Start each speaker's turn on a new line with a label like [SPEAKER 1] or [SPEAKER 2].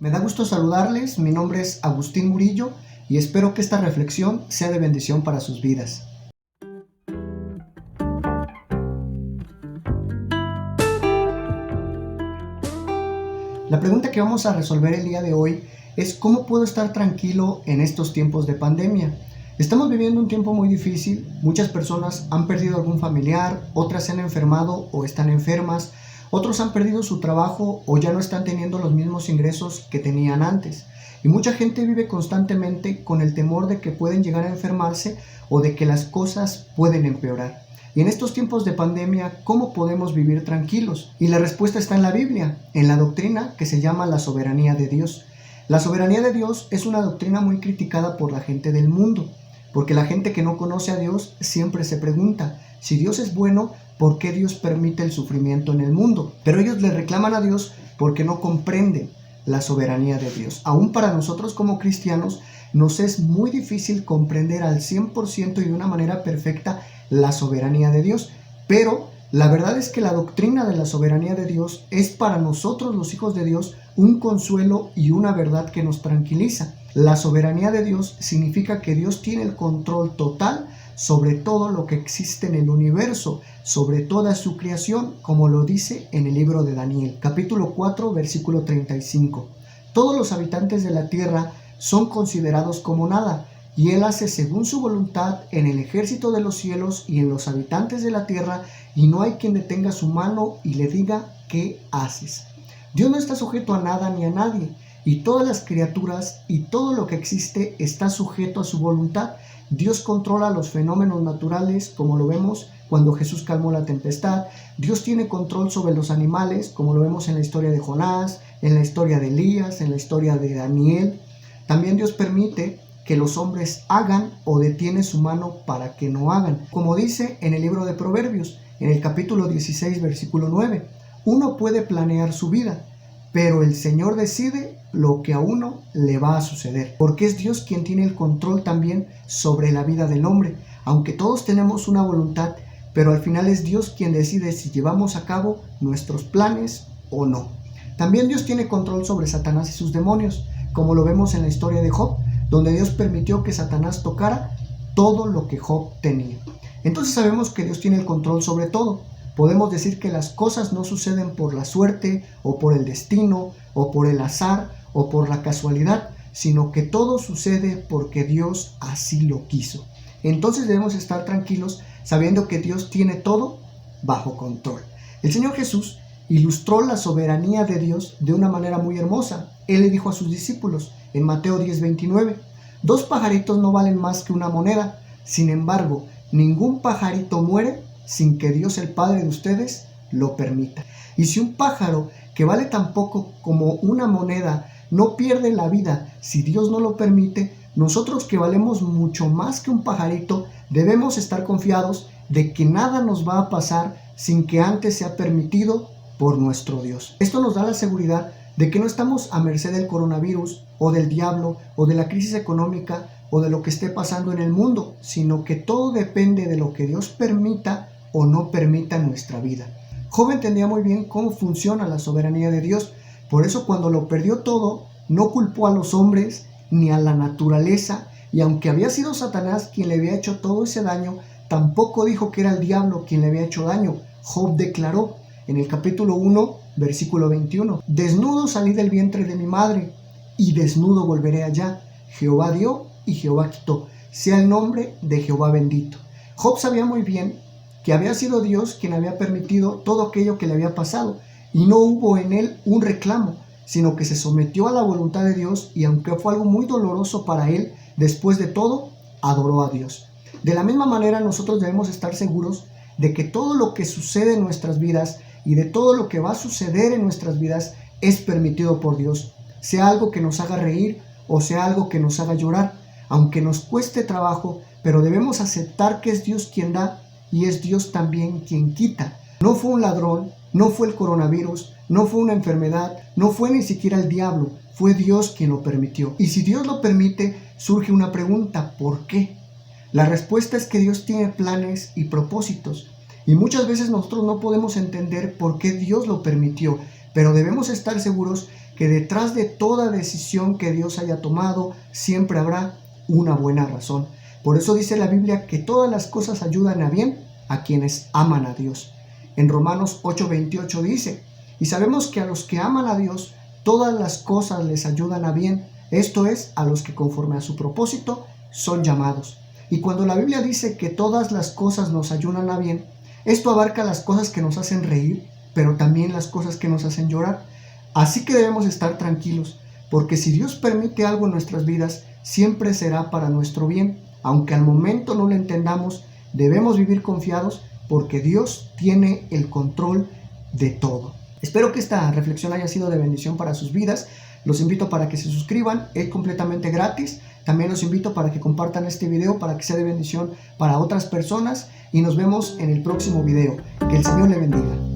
[SPEAKER 1] Me da gusto saludarles, mi nombre es Agustín Murillo y espero que esta reflexión sea de bendición para sus vidas. La pregunta que vamos a resolver el día de hoy es ¿cómo puedo estar tranquilo en estos tiempos de pandemia? Estamos viviendo un tiempo muy difícil, muchas personas han perdido algún familiar, otras se han enfermado o están enfermas, otros han perdido su trabajo o ya no están teniendo los mismos ingresos que tenían antes. Y mucha gente vive constantemente con el temor de que pueden llegar a enfermarse o de que las cosas pueden empeorar. Y en estos tiempos de pandemia, ¿cómo podemos vivir tranquilos? Y la respuesta está en la Biblia, en la doctrina que se llama la soberanía de Dios. La soberanía de Dios es una doctrina muy criticada por la gente del mundo, porque la gente que no conoce a Dios siempre se pregunta, si Dios es bueno, ¿por qué Dios permite el sufrimiento en el mundo? Pero ellos le reclaman a Dios porque no comprenden la soberanía de Dios. Aún para nosotros como cristianos, nos es muy difícil comprender al 100% y de una manera perfecta la soberanía de Dios, pero la verdad es que la doctrina de la soberanía de Dios es para nosotros los hijos de Dios un consuelo y una verdad que nos tranquiliza. La soberanía de Dios significa que Dios tiene el control total sobre todo lo que existe en el universo, sobre toda su creación, como lo dice en el libro de Daniel, capítulo 4, versículo 35. Todos los habitantes de la tierra son considerados como nada, y Él hace según su voluntad en el ejército de los cielos y en los habitantes de la tierra, y no hay quien detenga su mano y le diga ¿qué haces? Dios no está sujeto a nada ni a nadie, y todas las criaturas y todo lo que existe está sujeto a su voluntad. Dios controla los fenómenos naturales, como lo vemos cuando Jesús calmó la tempestad. Dios tiene control sobre los animales, como lo vemos en la historia de Jonás, en la historia de Elías, en la historia de Daniel. También Dios permite que los hombres hagan o detiene su mano para que no hagan. Como dice en el libro de Proverbios, en el capítulo 16, versículo 9, uno puede planear su vida, pero el Señor decide lo que a uno le va a suceder, porque es Dios quien tiene el control también sobre la vida del hombre, aunque todos tenemos una voluntad, pero al final es Dios quien decide si llevamos a cabo nuestros planes o no. También Dios tiene control sobre Satanás y sus demonios, como lo vemos en la historia de Job, donde Dios permitió que Satanás tocara todo lo que Job tenía. Entonces sabemos que Dios tiene el control sobre todo. Podemos decir que las cosas no suceden por la suerte o por el destino o por el azar o por la casualidad, sino que todo sucede porque Dios así lo quiso. Entonces debemos estar tranquilos sabiendo que Dios tiene todo bajo control. El Señor Jesús ilustró la soberanía de Dios de una manera muy hermosa. Él le dijo a sus discípulos en Mateo 10:29, 2 pajaritos no valen más que una moneda, sin embargo, ningún pajarito muere sin que Dios el Padre de ustedes lo permita. Y si un pájaro que vale tan poco como una moneda no pierde la vida si Dios no lo permite, nosotros que valemos mucho más que un pajarito debemos estar confiados de que nada nos va a pasar sin que antes sea permitido por nuestro Dios. Esto nos da la seguridad de que no estamos a merced del coronavirus o del diablo o de la crisis económica o de lo que esté pasando en el mundo, sino que todo depende de lo que Dios permita o no permita en nuestra vida. Job entendía muy bien cómo funciona la soberanía de Dios, por eso cuando lo perdió todo, no culpó a los hombres ni a la naturaleza, y aunque había sido Satanás quien le había hecho todo ese daño, tampoco dijo que era el diablo quien le había hecho daño. Job declaró en el capítulo 1, versículo 21, desnudo salí del vientre de mi madre, y desnudo volveré allá. Jehová dio y Jehová quitó. Sea el nombre de Jehová bendito. Job sabía muy bien que había sido Dios quien había permitido todo aquello que le había pasado, y no hubo en él un reclamo, sino que se sometió a la voluntad de Dios, y aunque fue algo muy doloroso para él, después de todo, adoró a Dios. De la misma manera, nosotros debemos estar seguros de que todo lo que sucede en nuestras vidas y de todo lo que va a suceder en nuestras vidas es permitido por Dios, sea algo que nos haga reír o sea algo que nos haga llorar, aunque nos cueste trabajo, pero debemos aceptar que es Dios quien da y es Dios también quien quita. No fue un ladrón, no fue el coronavirus, no fue una enfermedad, no fue ni siquiera el diablo, fue Dios quien lo permitió. Y si Dios lo permite, surge una pregunta, ¿por qué? La respuesta es que Dios tiene planes y propósitos, y muchas veces nosotros no podemos entender por qué Dios lo permitió, pero debemos estar seguros que detrás de toda decisión que Dios haya tomado, siempre habrá una buena razón. Por eso dice la Biblia que todas las cosas ayudan a bien a quienes aman a Dios. En Romanos 8:28 dice, y sabemos que a los que aman a Dios, todas las cosas les ayudan a bien, esto es, a los que conforme a su propósito son llamados. Y cuando la Biblia dice que todas las cosas nos ayudan a bien, esto abarca las cosas que nos hacen reír, pero también las cosas que nos hacen llorar. Así que debemos estar tranquilos, porque si Dios permite algo en nuestras vidas, siempre será para nuestro bien. Aunque al momento no lo entendamos, debemos vivir confiados porque Dios tiene el control de todo. Espero que esta reflexión haya sido de bendición para sus vidas. Los invito para que se suscriban, es completamente gratis. También los invito para que compartan este video para que sea de bendición para otras personas y nos vemos en el próximo video. Que el Señor le bendiga.